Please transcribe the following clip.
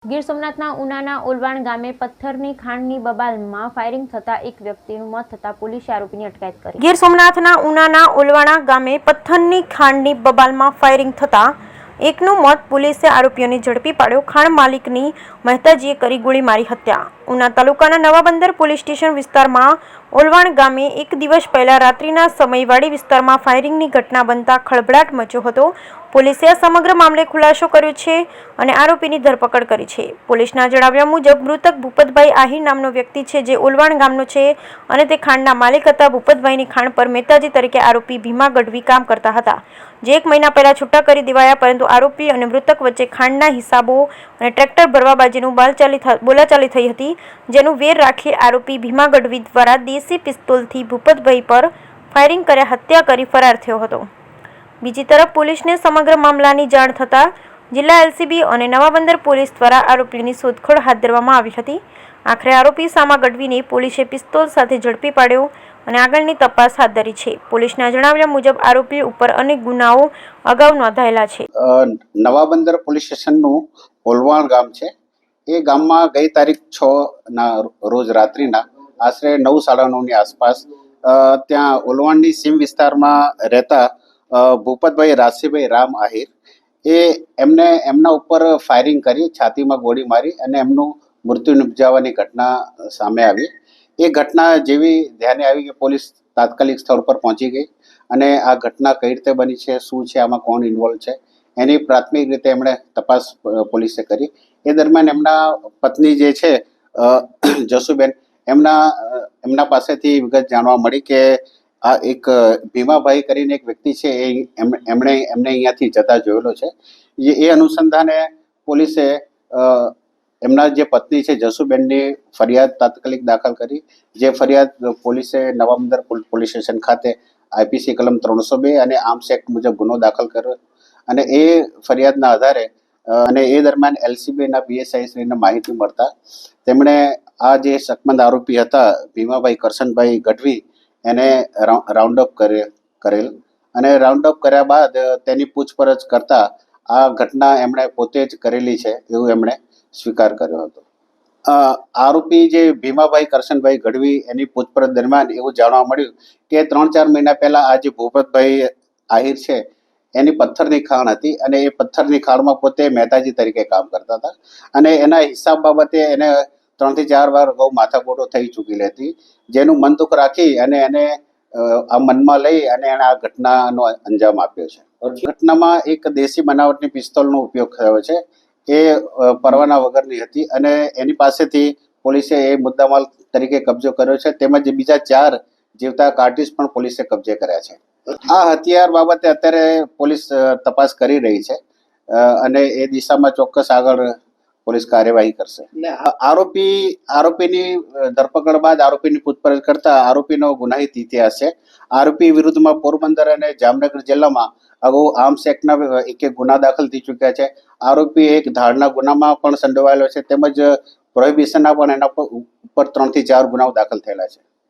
ગીર સોમનાથના ઉનાના ઓલવાણ ગામે પથ્થરની ખાણની બબાલમાં ફાયરિંગ થતા એક વ્યક્તિનું મોત થતા પોલીસે આરોપીની અટકાયત કરી। ગીર સોમનાથના ઉનાના ઓલવાણા ગામે પથ્થરની ખાણની બબાલમાં ફાયરિંગ થતા એકનું મોત, પોલીસે આરોપીઓને ઝડપી પાડ્યો। ખાણ માલિકની મહેતાજીએ કરી ગોળી મારી હત્યા। ઉના તાલુકાના નવાબંદર પોલીસ સ્ટેશન વિસ્તારમાં ઓલવાણ ગામે એક દિવસ પહેલા રાત્રિના સમયે વાડી વિસ્તારમાં ફાયરિંગની ઘટના બનતા ખળભળાટ મચ્યો હતો। પોલીસે આ સમગ્ર મામલે ખુલાસો કર્યો છે અને આરોપીની ધરપકડ કરી છે। પોલીસના જણાવ્યા મુજબ મૃતક ભૂપતભાઈ આહિર નામનો વ્યક્તિ છે, જે ઓલવાણ ગામનો છે અને તે ખાણના માલિક હતા। ભૂપતભાઈની ખાણ પર મહેતાજી તરીકે આરોપી ભીમા ગઢવી કામ કરતા હતા, જે 1 મહિના પહેલા છૂટા કરી દેવાયા, પરંતુ આરોપી અને મૃતક વચ્ચે ખાણના હિસાબો અને ટ્રેક્ટર ભરવા બાજીનું બોલાચાલી થઈ હતી, જેનું વેર રાખી આરોપી ભીમા ગઢવી દ્વારા દેશી પિસ્તોલથી ભૂપતભાઈ પર ફાયરિંગ કર્યા હત્યા કરી ફરાર થયો હતો। બીજી તરફ પોલીસને સમગ્ર મામલાની જાણ થતાં જિલ્લા એલસીબી અને નવાબંદર પોલીસ દ્વારા આરોપીની શોધખોળ હાથ ધરવામાં આવી હતી। આખરે આરોપી સામા ગઢવીને પોલીસે પિસ્તોલ સાથે ઝડપી પાડ્યો અને આગળની તપાસ હાથ ધરી છે। પોલીસના જણાવ્યા મુજબ આરોપી ઉપર અનેક ગુનાઓ અગાઉ નોંધાયેલા છે। નવાબંદર પોલીસ સ્ટેશનનું ઓલવાણ ગામ છે। એ ગામમાં ગઈ તારીખ 6 ના રોજ રાત્રિના આશરે 9:30 ની આસપાસ ત્યાં ઓલવાણની સીમ વિસ્તારમાં રહેતા ભૂપતભાઈ રાશીભાઈ રામ આહિર એમના ઉપર ફાયરિંગ કરી, છાતીમાં ગોળી મારી અને એમનું મૃત્યુ નિપજાવવાની ઘટના સામે આવી। એ ઘટના જેવી ધ્યાને આવી કે પોલીસ તાત્કાલિક સ્થળ પર પહોંચી ગઈ અને આ ઘટના કઈ રીતે બની છે, શું છે, આમાં કોણ ઇન્વોલ્વ છે, એની પ્રાથમિક રીતે એમણે તપાસ પોલીસે કરી। એ દરમિયાન એમના પત્ની જે છે જસુબેન, એમના પાસેથી વિગત જાણવા મળી કે આ એક ભીમાભાઈ કરીને એક વ્યક્તિ છે, એમને અહીંયાથી જતા જોયેલો છે। એ અનુસંધાને પોલીસે એમના જે પત્ની છે જસુબેનની ફરિયાદ તાત્કાલિક દાખલ કરી। જે ફરિયાદ પોલીસે નવાબંદર પોલીસ સ્ટેશન ખાતે આઈપીસી કલમ 302 અને આર્મ્સ એક્ટ મુજબ ગુનો દાખલ કર્યો અને એ ફરિયાદના આધારે અને એ દરમિયાન એલસીબીના પીએસઆઈ શ્રીને માહિતી મળતા તેમણે આ જે શકમંદ આરોપી હતા ભીમાભાઈ કરશનભાઈ ગઢવી એને રાઉન્ડ અપ કરેલ અને રાઉન્ડ અપ કર્યા બાદ તેની પૂછપરછ કરતા આ ઘટના એમણે પોતે જ કરેલી છે એવું એમણે સ્વીકાર કર્યો હતો। આરોપી જે ભીમાભાઈ કરશનભાઈ ગઢવી એની પૂછપરછ દરમિયાન એવું જાણવા મળ્યું કે 3-4 મહિના પહેલા આ જે ભૂપતભાઈ આહિર છે એની પથ્થરની ખાણ હતી અને એ પથ્થરની ખાણમાં પોતે મહેતાજી તરીકે કામ કરતા હતા અને એના હિસાબ બાબતે એને 3 થી 4 વાર અગાઉ માથાકૂટો થઈ ચૂકેલી હતી, જેનું મન દુઃખ રાખી અને એને આ મનમાં લઈ અને એને આ ઘટનાનો અંજામ આપ્યો છે। ઘટનામાં એક દેશી બનાવટની પિસ્તોલનો ઉપયોગ થયો છે, એ પરવાના વગરની હતી અને એની પાસેથી પોલીસે એ મુદ્દામાલ તરીકે કબજો કર્યો છે, તેમજ બીજા 4 જીવતા કાર્ટિજ પણ પોલીસે કબજે કર્યા છે। આ હથિયાર બાબતે અત્યારે પોલીસ તપાસ કરી રહી છે અને એ દિશામાં ચોક્કસ આગળ પોલીસ કાર્યવાહી કરશે। આરોપીની ધરપકડ બાદ આરોપીની પૂછપરછ કરતા આરોપીનો ગુનાહિત ઇતિહાસ છે। આરોપી વિરુદ્ધમાં પોરબંદર અને જામનગર જિલ્લામાં અગાઉ આર્મ્સ એક્ટના એક ગુના દાખલ થઈ ચૂક્યા છે। આરોપી એક ધાડના ગુનામાં પણ સંડોવાયેલો છે, તેમજ પ્રોહિબિશનના પણ એના ઉપર 3 થી 4 ગુનાઓ દાખલ થયેલા છે।